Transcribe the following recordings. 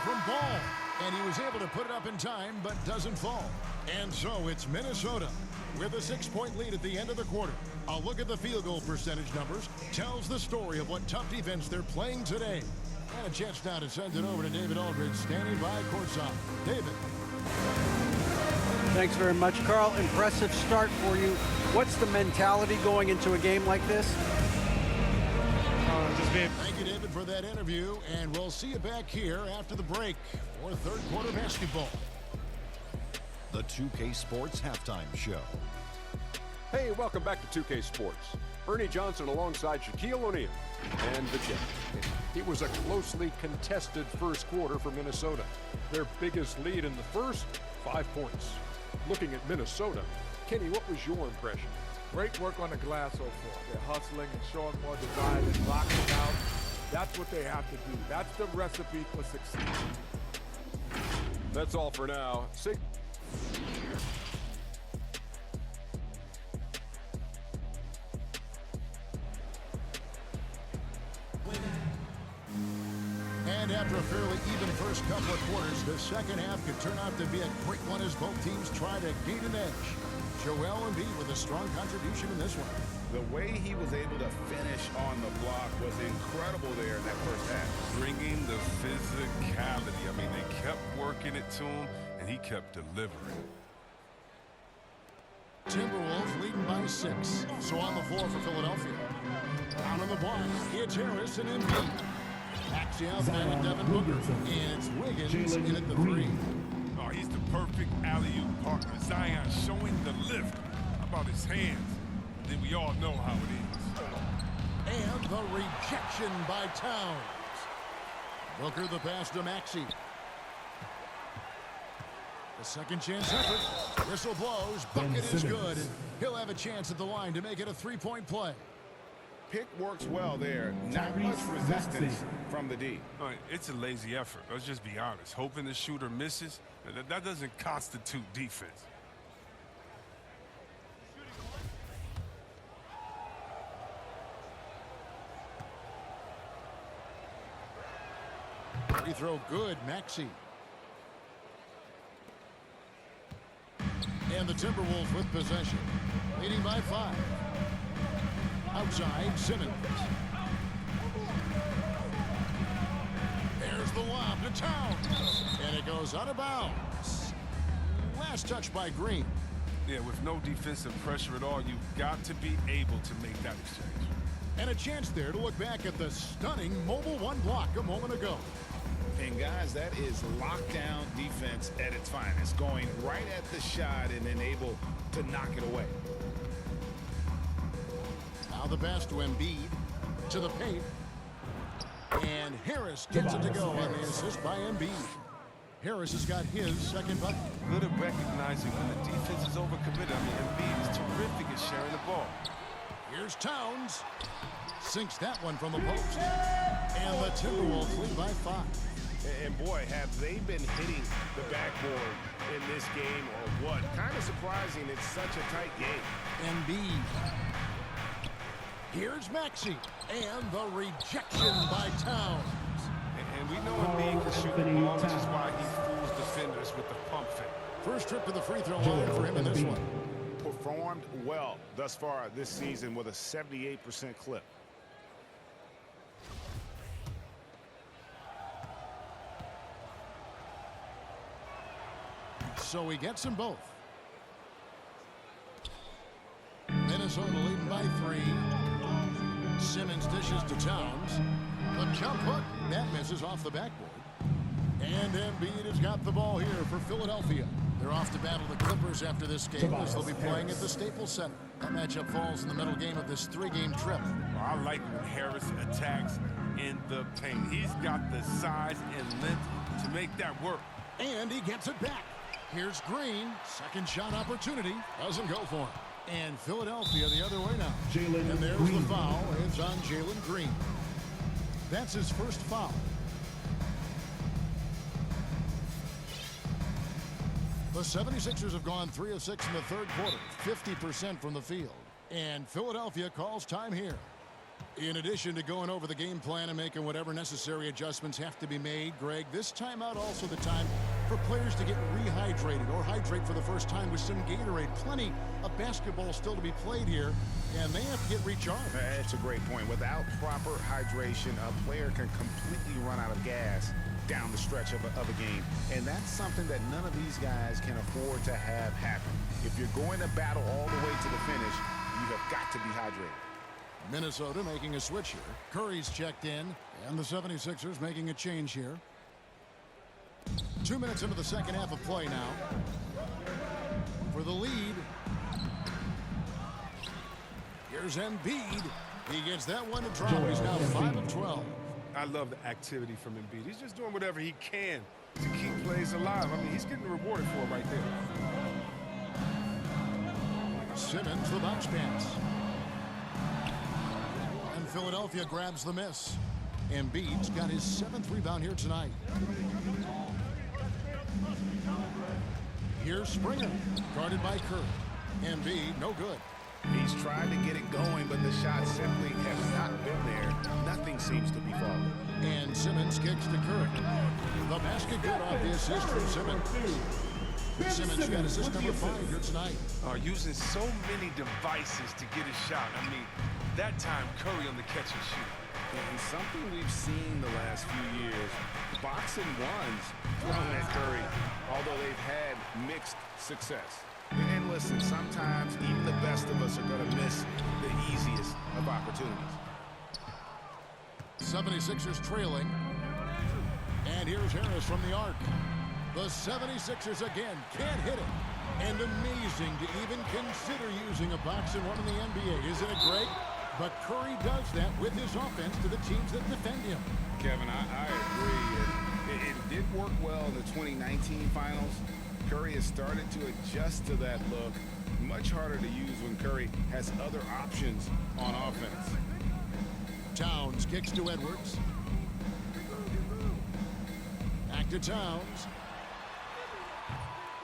from ball. And he was able to put it up in time, but doesn't fall. And so it's Minnesota with a 6-point lead at the end of the quarter. A look at the field goal percentage numbers tells the story of what tough defense they're playing today. And a chance now to send it over to David Aldridge, standing by courtside. David. Thanks very much, Carl. Impressive start for you. What's the mentality going into a game like this? Thank you, David, for that interview. And we'll see you back here after the break for third quarter basketball. The 2K Sports Halftime Show. Hey, welcome back to 2K Sports. Ernie Johnson alongside Shaquille O'Neal and the Jet. It was a closely contested first quarter for Minnesota. Their biggest lead in the first, 5 points. Looking at Minnesota, Kenny, what was your impression? Great work on the glass so far. They're hustling and showing more desire and locking out. That's what they have to do. That's the recipe for success. That's all for now. And after a fairly even first couple of quarters, the second half could turn out to be a great one as both teams try to gain an edge. Joel Embiid with a strong contribution in this one. The way he was able to finish on the block was incredible there in that first half. Bringing the physicality. I mean, they kept working it to him, and he kept delivering. Timberwolves leading by 6. So on the floor for Philadelphia. Down on the block, it's Harris and Embiid. Maxey out there with Devin Booker. And it's Wiggins in at the 3. Oh, he's the perfect alley-oop partner. Zion showing the lift. How about his hands? Then we all know how it is. And the rejection by Towns. Booker the pass to Maxey. The second chance effort. Whistle blows. Bucket is good. He'll have a chance at the line to make it a 3-point play. Pick works well there. Not much resistance from the D. All right, it's a lazy effort. Let's just be honest. Hoping the shooter misses, that doesn't constitute defense. Free throw good, Maxey. And the Timberwolves with possession. Leading by 5. Outside, Simmons. There's the lob to Towns. And it goes out of bounds. Last touch by Green. Yeah, with no defensive pressure at all, you've got to be able to make that exchange. And a chance there to look back at the stunning Mobile One block a moment ago. And guys, that is lockdown defense at its finest. Going right at the shot and then able to knock it away. Now the pass to Embiid, to the paint. And Harris gets it to go on the assist by Embiid. Harris has got his second bucket. Good at recognizing when the defense is overcommitted. I mean, Embiid is terrific at sharing the ball. Here's Towns. Sinks that one from the post. And the Timberwolves lead by 5. And boy, have they been hitting the backboard in this game or what? Kind of surprising. It's such a tight game. Embiid. Here's Maxey. And the rejection by Towns. And we know Embiid can shoot the ball, which is why he fools defenders with the pump fake. First trip to the free throw line for him in this one. Performed well thus far this season with a 78% clip. So he gets them both. Minnesota leading by 3. Simmons dishes to Towns. The jump hook. That misses off the backboard. And Embiid has got the ball here for Philadelphia. They're off to battle the Clippers after this game as they'll be playing at the Staples Center. That matchup falls in the middle game of this 3-game trip. Well, I like when Harris attacks in the paint. He's got the size and length to make that work. And he gets it back. Here's Green. Second shot opportunity. Doesn't go for him. And Philadelphia the other way now. And there's the foul. It's on Jalen Green. That's his first foul. The 76ers have gone 3 of 6 in the third quarter. 50% from the field. And Philadelphia calls time here. In addition to going over the game plan and making whatever necessary adjustments have to be made, Greg, this timeout also the time for players to get rehydrated or hydrate for the first time with some Gatorade. Plenty of basketball still to be played here, and they have to get recharged. That's a great point. Without proper hydration, a player can completely run out of gas down the stretch of a game. And that's something that none of these guys can afford to have happen. If you're going to battle all the way to the finish, you have got to be hydrated. Minnesota making a switch here. Curry's checked in, and the 76ers making a change here. 2 minutes into the second half of play now. For the lead. Here's Embiid. He gets that one to drop. He's now 5 of 12. I love the activity from Embiid. He's just doing whatever he can to keep plays alive. I mean, he's getting rewarded for it right there. Simmons, the bounce pass. And Philadelphia grabs the miss. Embiid's got his 7th rebound here tonight. Here's Springer, guarded by Curry. Embiid, no good. He's tried to get it going, but the shot simply has not been there. Nothing seems to be falling. And Simmons kicks to Curry. The basket good off the assist from Simmons. Simmons got assist number 5 here tonight. Using so many devices to get a shot. I mean, that time Curry on the catch and shoot. And something we've seen the last few years, boxing ones thrown at Curry, although they've had mixed success. And listen, sometimes even the best of us are going to miss the easiest of opportunities. 76ers trailing. And here's Harris from the arc. The 76ers again can't hit it. And amazing to even consider using a boxing one in the NBA. Isn't it great? But Curry does that with his offense to the teams that defend him. Kevin, I agree. It did work well in the 2019 finals. Curry has started to adjust to that look. Much harder to use when Curry has other options on offense. Towns kicks to Edwards. Back to Towns.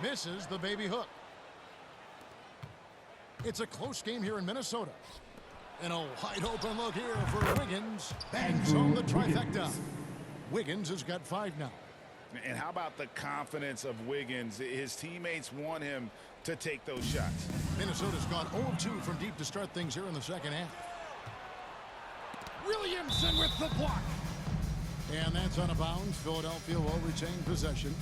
Misses the baby hook. It's a close game here in Minnesota. And a wide open look here for Wiggins. Bangs home the trifecta. Wiggins has got 5 now. And how about the confidence of Wiggins? His teammates want him to take those shots. Minnesota's gone 0-2 from deep to start things here in the second half. Williamson with the block. And that's out of bounds. Philadelphia will retain possession.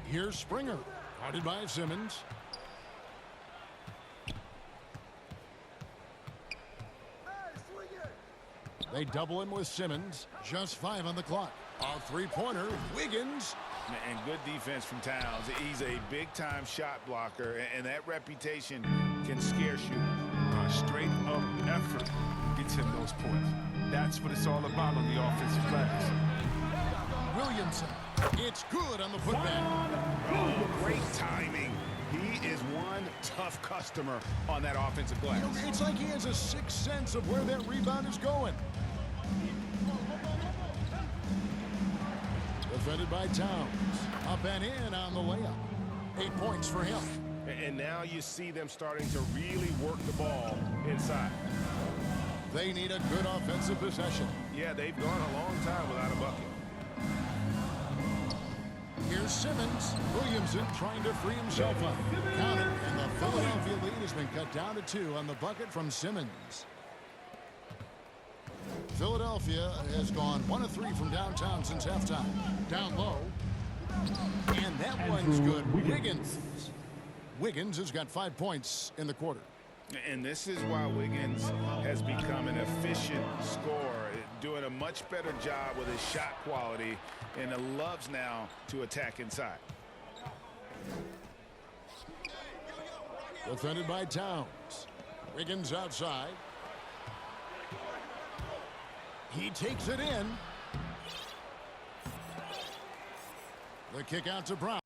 Here's Springer, guarded by Simmons. They double him with Simmons. Just 5 on the clock. A three-pointer, Wiggins. And good defense from Towns. He's a big-time shot blocker, and that reputation can scare shooters. Straight up effort gets him those points. That's what it's all about on the offensive glass. Williamson. It's good on the putback. Oh, great timing. He is one tough customer on that offensive glass. It's like he has a sixth sense of where that rebound is going. Defended by Towns. Up and in on the layup. 8 points for him. And now you see them starting to really work the ball inside. They need a good offensive possession. Yeah, they've gone a long time without a bucket. Here's Simmons. Williamson trying to free himself up. Counted, and the Philadelphia lead has been cut down to 2 on the bucket from Simmons. Philadelphia has gone 1 of 3 from downtown since halftime. Down low. And that one's good. Wiggins has got 5 points in the quarter. And this is why Wiggins has become an efficient scorer, doing a much better job with his shot quality, and loves now to attack inside. Defended by Towns. Wiggins outside. He takes it in. The kick out to Brown.